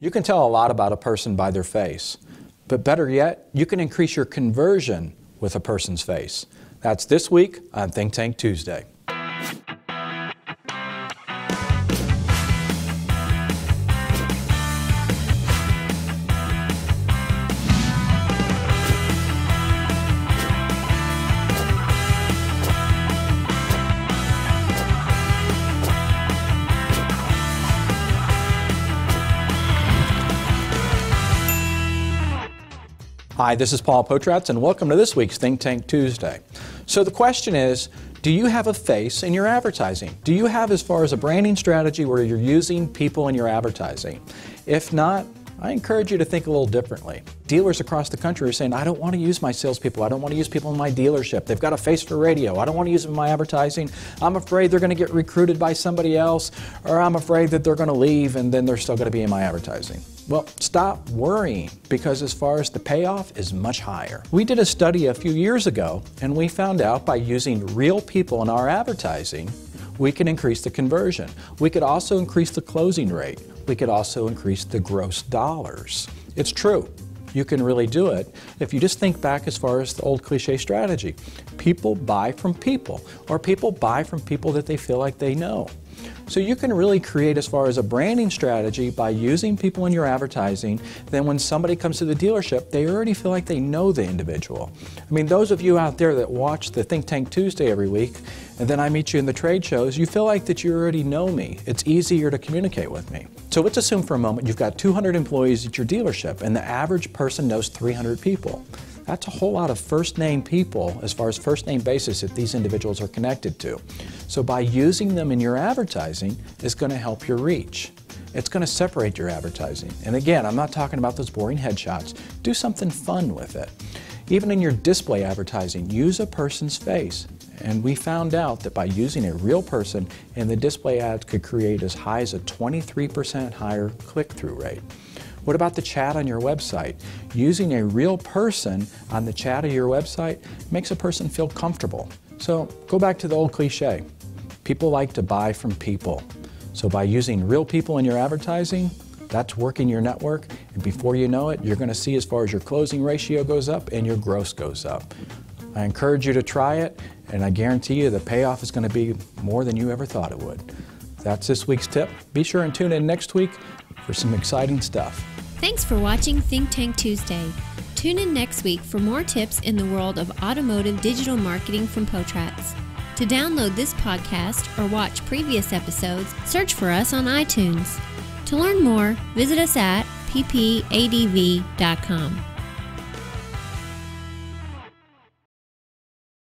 You can tell a lot about a person by their face, but better yet, you can increase your conversion with a person's face. That's this week on Think Tank Tuesday. Hi, this is Paul Potratz, and welcome to this week's Think Tank Tuesday. So the question is, do you have a face in your advertising? Do you have as far as a branding strategy where you're using people in your advertising? If not, I encourage you to think a little differently. Dealers across the country are saying, I don't want to use my salespeople. I don't want to use people in my dealership. They've got a face for radio. I don't want to use them in my advertising. I'm afraid they're going to get recruited by somebody else, or I'm afraid that they're going to leave and then they're still going to be in my advertising. Well, stop worrying, because as far as the payoff is much higher. We did a study a few years ago, and we found out by using real people in our advertising, we can increase the conversion. We could also increase the closing rate. We could also increase the gross dollars. It's true. You can really do it if you just think back as far as the old cliche strategy. People buy from people, or people buy from people that they feel like they know. So you can really create as far as a branding strategy by using people in your advertising. Then when somebody comes to the dealership, they already feel like they know the individual. I mean, those of you out there that watch the Think Tank Tuesday every week, and then I meet you in the trade shows, you feel like that you already know me. It's easier to communicate with me. So let's assume for a moment you've got 200 employees at your dealership, and the average person knows 300 people. That's a whole lot of first name people as far as first name basis that these individuals are connected to. So by using them in your advertising is going to help your reach. It's going to separate your advertising. And again, I'm not talking about those boring headshots. Do something fun with it. Even in your display advertising, use a person's face. And we found out that by using a real person in the display ads could create as high as a 23% higher click-through rate. What about the chat on your website? Using a real person on the chat of your website makes a person feel comfortable. So go back to the old cliche. People like to buy from people. So by using real people in your advertising, that's working your network, and before you know it, you're going to see as far as your closing ratio goes up and your gross goes up. I encourage you to try it, and I guarantee you the payoff is going to be more than you ever thought it would. That's this week's tip. Be sure and tune in next week for some exciting stuff. Thanks for watching Think Tank Tuesday. Tune in next week for more tips in the world of automotive digital marketing from Potratz. To download this podcast or watch previous episodes, search for us on iTunes. To learn more, visit us at ppadv.com.